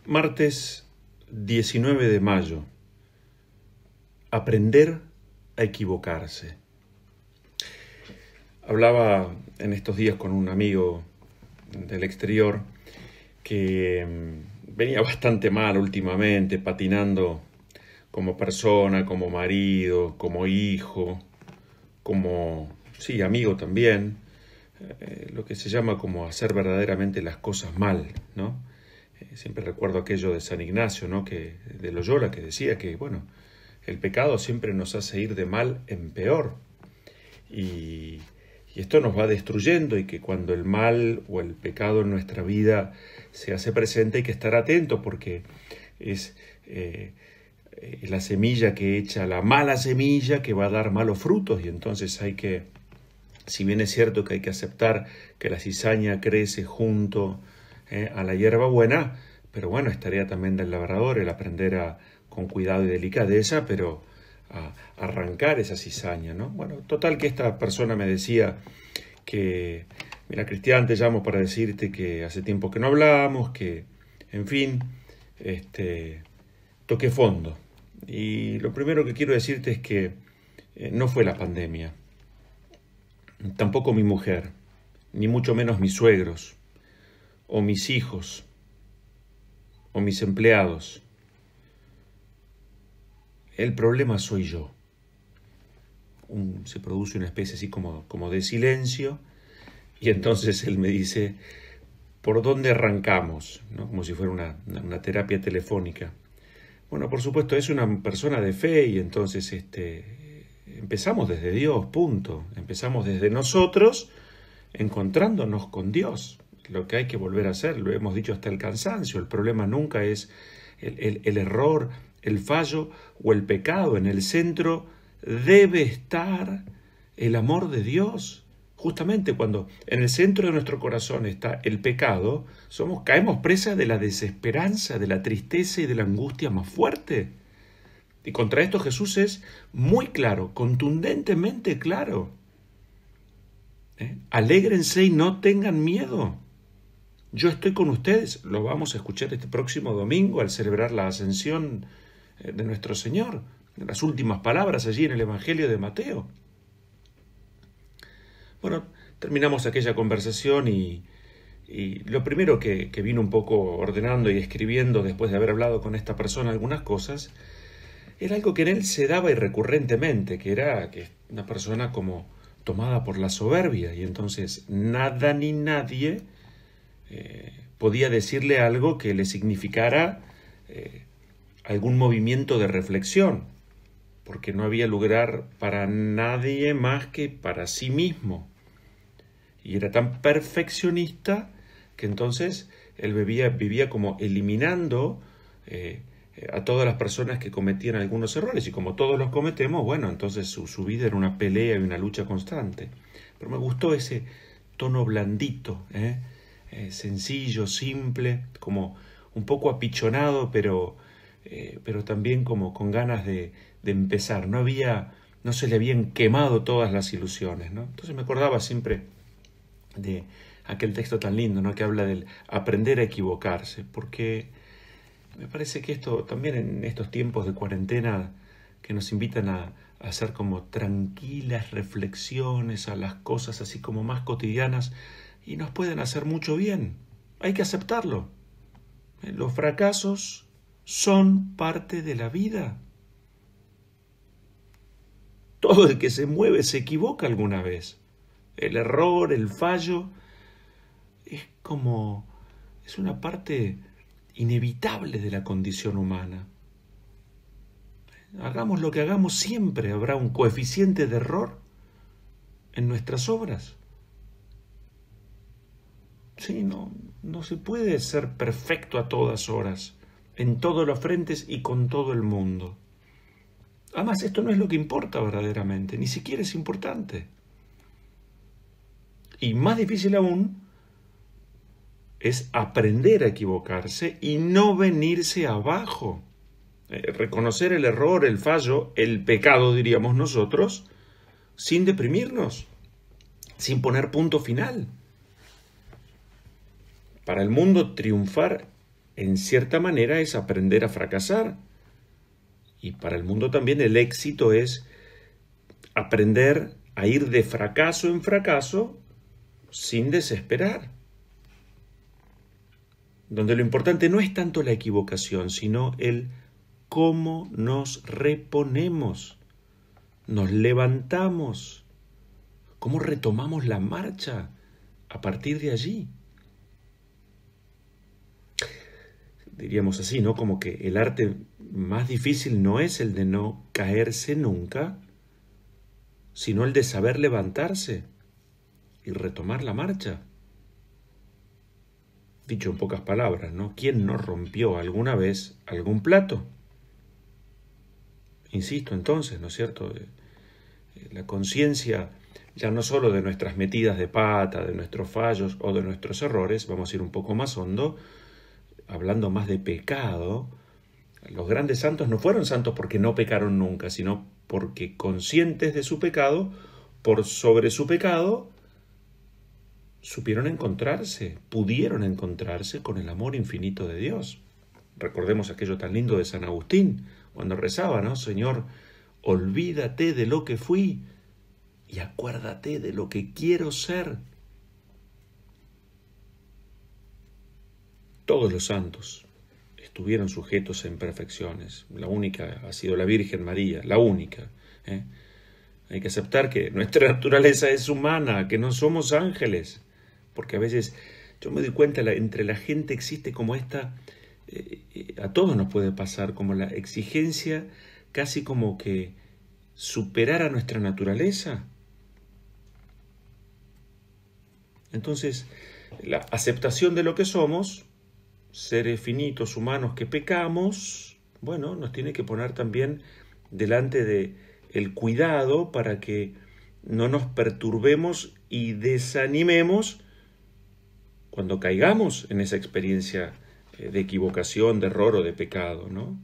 Martes 19 de mayo. Aprender a equivocarse. Hablaba en estos días con un amigo del exterior que venía bastante mal últimamente, patinando como persona, como marido, como hijo, como, sí, amigo también, lo que se llama como hacer verdaderamente las cosas mal, ¿no? Siempre recuerdo aquello de San Ignacio, ¿no? De Loyola, que decía que, bueno, el pecado siempre nos hace ir de mal en peor. Y esto nos va destruyendo, y que cuando el mal o el pecado en nuestra vida se hace presente hay que estar atento, porque es la semilla que echa, la mala semilla que va a dar malos frutos. Y entonces hay que, si bien es cierto que hay que aceptar que la cizaña crece junto a la hierba buena, pero bueno, es tarea también del labrador el aprender con cuidado y delicadeza, pero a arrancar esa cizaña, ¿no? Bueno, total que esta persona me decía que, mira, Cristian, te llamo para decirte que hace tiempo que no hablamos, que, en fin, toqué fondo. Y lo primero que quiero decirte es que no fue la pandemia, tampoco mi mujer, ni mucho menos mis suegros, o mis hijos, o mis empleados. El problema soy yo. Se produce una especie así como de silencio, y entonces él me dice, ¿por dónde arrancamos? ¿No? Como si fuera una terapia telefónica. Bueno, por supuesto, es una persona de fe, y entonces empezamos desde Dios, punto. Empezamos desde nosotros, encontrándonos con Dios. Lo que hay que volver a hacer, lo hemos dicho hasta el cansancio. El problema nunca es el error, el fallo o el pecado. En el centro debe estar el amor de Dios. Justamente cuando en el centro de nuestro corazón está el pecado, caemos presa de la desesperanza, de la tristeza y de la angustia más fuerte. Y contra esto Jesús es muy claro, contundentemente claro. Alégrense y no tengan miedo. Yo estoy con ustedes. Lo vamos a escuchar este próximo domingo al celebrar la ascensión de nuestro Señor. Las últimas palabras allí en el Evangelio de Mateo. Bueno, terminamos aquella conversación y lo primero que vino un poco ordenando y escribiendo después de haber hablado con esta persona algunas cosas, era algo que en él se daba y recurrentemente, que era que una persona como tomada por la soberbia, y entonces nada ni nadie podía decirle algo que le significara algún movimiento de reflexión, porque no había lugar para nadie más que para sí mismo. Y era tan perfeccionista que entonces él vivía como eliminando a todas las personas que cometían algunos errores, y como todos los cometemos, bueno, entonces su vida era una pelea y una lucha constante. Pero me gustó ese tono blandito, sencillo, simple, como un poco apichonado, pero también como con ganas de empezar. No se le habían quemado todas las ilusiones, ¿no? Entonces me acordaba siempre de aquel texto tan lindo, ¿no? Que habla del aprender a equivocarse, porque me parece que esto también en estos tiempos de cuarentena que nos invitan a hacer como tranquilas reflexiones a las cosas así como más cotidianas, y nos pueden hacer mucho bien. Hay que aceptarlo. Los fracasos son parte de la vida. Todo el que se mueve se equivoca alguna vez. El error, el fallo, es una parte inevitable de la condición humana. Hagamos lo que hagamos, siempre habrá un coeficiente de error en nuestras obras. Sí, no se puede ser perfecto a todas horas, en todos los frentes y con todo el mundo. Además, esto no es lo que importa verdaderamente, ni siquiera es importante. Y más difícil aún es aprender a equivocarse y no venirse abajo. Reconocer el error, el fallo, el pecado, diríamos nosotros, sin deprimirnos, sin poner punto final. Para el mundo triunfar en cierta manera es aprender a fracasar. Y para el mundo también el éxito es aprender a ir de fracaso en fracaso sin desesperar. Donde lo importante no es tanto la equivocación, sino el cómo nos reponemos, nos levantamos, cómo retomamos la marcha a partir de allí. Diríamos así, ¿no? Como que el arte más difícil no es el de no caerse nunca, sino el de saber levantarse y retomar la marcha. Dicho en pocas palabras, ¿no? ¿Quién no rompió alguna vez algún plato? Insisto entonces, ¿no es cierto? La conciencia ya no solo de nuestras metidas de pata, de nuestros fallos o de nuestros errores, vamos a ir un poco más hondo, hablando más de pecado. Los grandes santos no fueron santos porque no pecaron nunca, sino porque conscientes de su pecado, por sobre su pecado, supieron encontrarse, pudieron encontrarse con el amor infinito de Dios. Recordemos aquello tan lindo de San Agustín, cuando rezaba, ¿no? Señor, olvídate de lo que fui y acuérdate de lo que quiero ser. Todos los santos estuvieron sujetos a imperfecciones. La única ha sido la Virgen María, la única. Hay que aceptar que nuestra naturaleza es humana, que no somos ángeles. Porque a veces yo me doy cuenta, entre la gente existe como esta, a todos nos puede pasar, como la exigencia casi como que superar a nuestra naturaleza. Entonces, la aceptación de lo que somos, seres finitos, humanos que pecamos, bueno, nos tiene que poner también delante de el cuidado para que no nos perturbemos y desanimemos cuando caigamos en esa experiencia de equivocación, de error o de pecado, ¿no?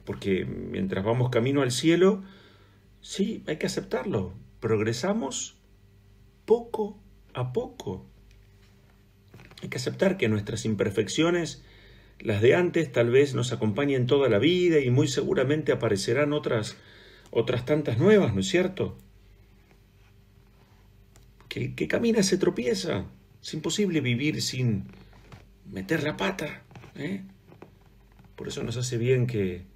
Porque mientras vamos camino al cielo, sí, hay que aceptarlo. Progresamos poco a poco. Hay que aceptar que nuestras imperfecciones, las de antes, tal vez nos acompañen toda la vida y muy seguramente aparecerán otras tantas nuevas, ¿no es cierto? Que camina se tropieza. Es imposible vivir sin meter la pata, ¿eh? Por eso nos hace bien que,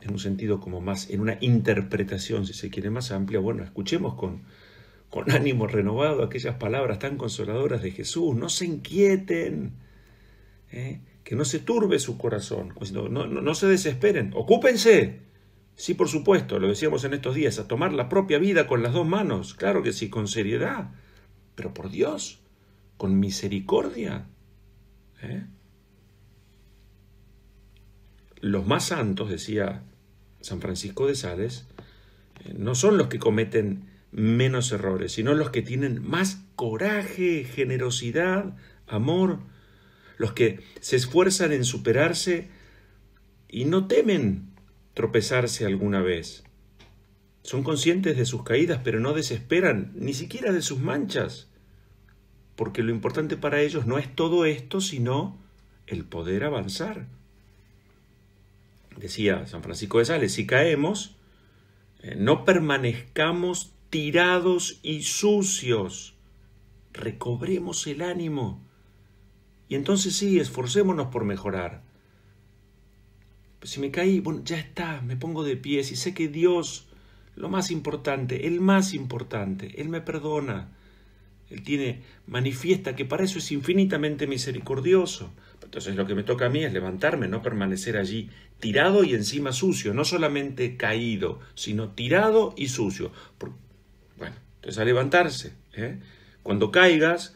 en un sentido como más, en una interpretación, si se quiere, más amplia, bueno, escuchemos con ánimo renovado aquellas palabras tan consoladoras de Jesús. No se inquieten, que no se turbe su corazón, no se desesperen, ocúpense. Sí, por supuesto, lo decíamos en estos días, a tomar la propia vida con las dos manos, claro que sí, con seriedad, pero por Dios, con misericordia. Los más santos, decía San Francisco de Sales, no son los que cometen menos errores, sino los que tienen más coraje, generosidad, amor, los que se esfuerzan en superarse y no temen tropezarse alguna vez. Son conscientes de sus caídas, pero no desesperan, ni siquiera de sus manchas, porque lo importante para ellos no es todo esto, sino el poder avanzar. Decía San Francisco de Sales, si caemos, no permanezcamos tirados y sucios, recobremos el ánimo, y entonces sí, esforcémonos por mejorar. Pues si me caí, bueno, ya está, me pongo de pie, y sé que Dios, lo más importante, el más importante, Él me perdona. Él manifiesta que para eso es infinitamente misericordioso. Entonces lo que me toca a mí es levantarme, no permanecer allí tirado y encima sucio, no solamente caído, sino tirado y sucio. Bueno, entonces a levantarse. Cuando caigas,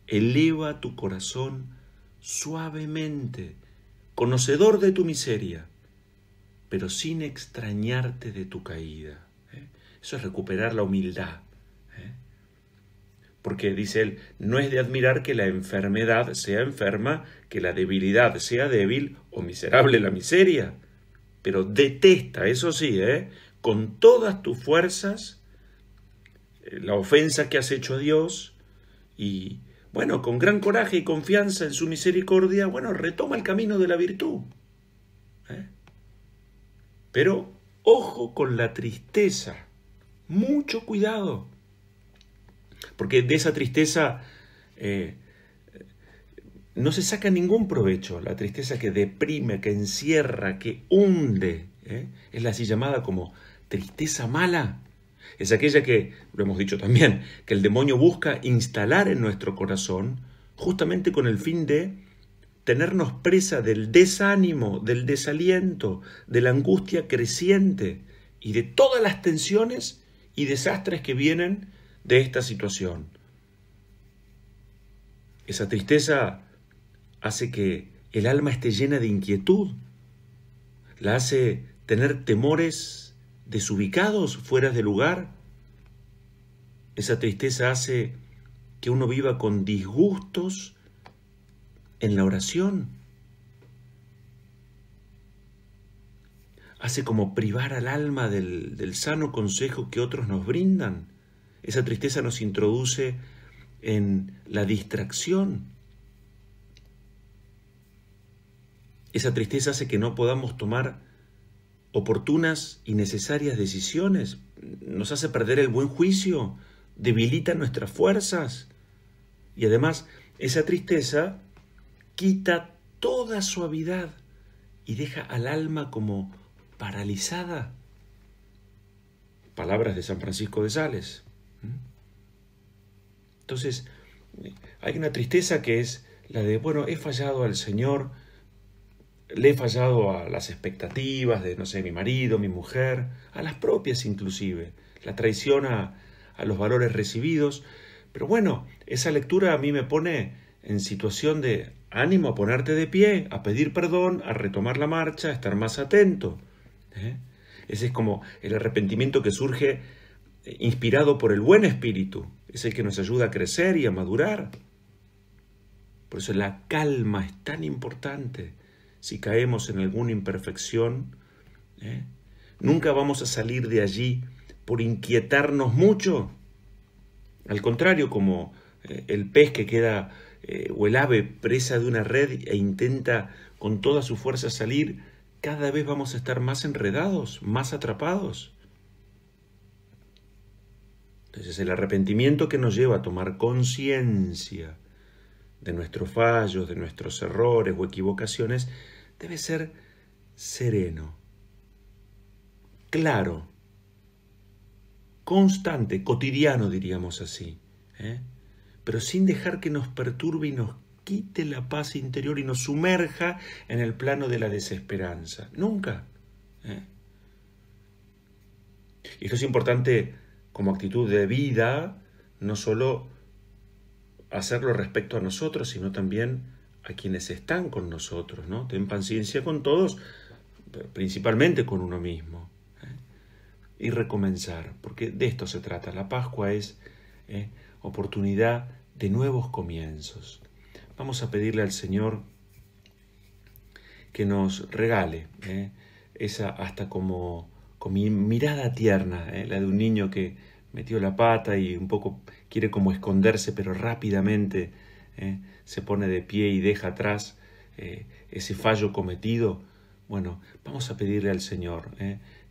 eleva tu corazón suavemente, conocedor de tu miseria, pero sin extrañarte de tu caída. Eso es recuperar la humildad. Porque, dice él, no es de admirar que la enfermedad sea enferma, que la debilidad sea débil o miserable la miseria. Pero detesta, eso sí, con todas tus fuerzas, la ofensa que has hecho a Dios y bueno, con gran coraje y confianza en su misericordia, bueno, retoma el camino de la virtud. Pero ojo con la tristeza, mucho cuidado, porque de esa tristeza no se saca ningún provecho. La tristeza que deprime, que encierra, que hunde, es la así llamada como tristeza mala. Es aquella que, lo hemos dicho también, que el demonio busca instalar en nuestro corazón justamente con el fin de tenernos presa del desánimo, del desaliento, de la angustia creciente y de todas las tensiones y desastres que vienen de esta situación. Esa tristeza hace que el alma esté llena de inquietud, la hace tener temores desubicados, fuera de lugar. Esa tristeza hace que uno viva con disgustos en la oración. Hace como privar al alma del sano consejo que otros nos brindan. Esa tristeza nos introduce en la distracción. Esa tristeza hace que no podamos tomar oportunas y necesarias decisiones. Nos hace perder el buen juicio, debilita nuestras fuerzas. Y además, esa tristeza quita toda suavidad y deja al alma como paralizada. Palabras de San Francisco de Sales. Entonces, hay una tristeza que es la de, bueno, he fallado al Señor, le he fallado a las expectativas de, no sé, mi marido, mi mujer, a las propias inclusive, la traición a los valores recibidos. Pero bueno, esa lectura a mí me pone en situación de ánimo a ponerte de pie, a pedir perdón, a retomar la marcha, a estar más atento. Ese es como el arrepentimiento que surge inspirado por el buen espíritu. Es el que nos ayuda a crecer y a madurar. Por eso la calma es tan importante. Si caemos en alguna imperfección, nunca vamos a salir de allí por inquietarnos mucho. Al contrario, como el pez que queda, o el ave presa de una red e intenta con toda su fuerza salir, cada vez vamos a estar más enredados, más atrapados. Entonces el arrepentimiento que nos lleva a tomar conciencia de nuestros fallos, de nuestros errores o equivocaciones, debe ser sereno, claro, constante, cotidiano, diríamos así, pero sin dejar que nos perturbe y nos quite la paz interior y nos sumerja en el plano de la desesperanza. Nunca. Y esto es importante como actitud de vida, no solo hacerlo respecto a nosotros, sino también a quienes están con nosotros, ¿no? Ten paciencia con todos, principalmente con uno mismo. Y recomenzar, porque de esto se trata. La Pascua es oportunidad de nuevos comienzos. Vamos a pedirle al Señor que nos regale esa hasta como con mi mirada tierna, la de un niño que metió la pata y un poco quiere como esconderse, pero rápidamente se pone de pie y deja atrás ese fallo cometido. Bueno, vamos a pedirle al Señor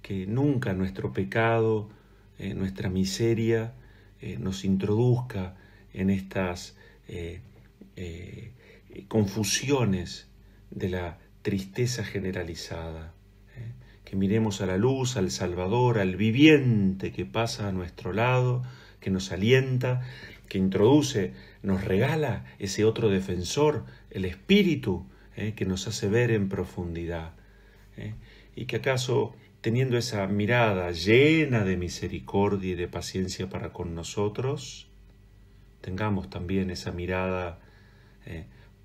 que nunca nuestro pecado, nuestra miseria, nos introduzca en estas confusiones de la tristeza generalizada. Que miremos a la luz, al Salvador, al viviente que pasa a nuestro lado, que nos alienta, que introduce, nos regala ese otro defensor, el Espíritu, que nos hace ver en profundidad. Y que acaso, teniendo esa mirada llena de misericordia y de paciencia para con nosotros, tengamos también esa mirada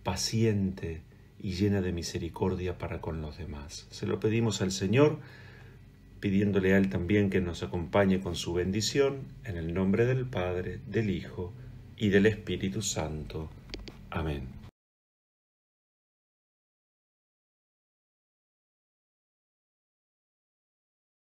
paciente y llena de misericordia para con los demás. Se lo pedimos al Señor, pidiéndole a Él también que nos acompañe con su bendición, en el nombre del Padre, del Hijo y del Espíritu Santo. Amén.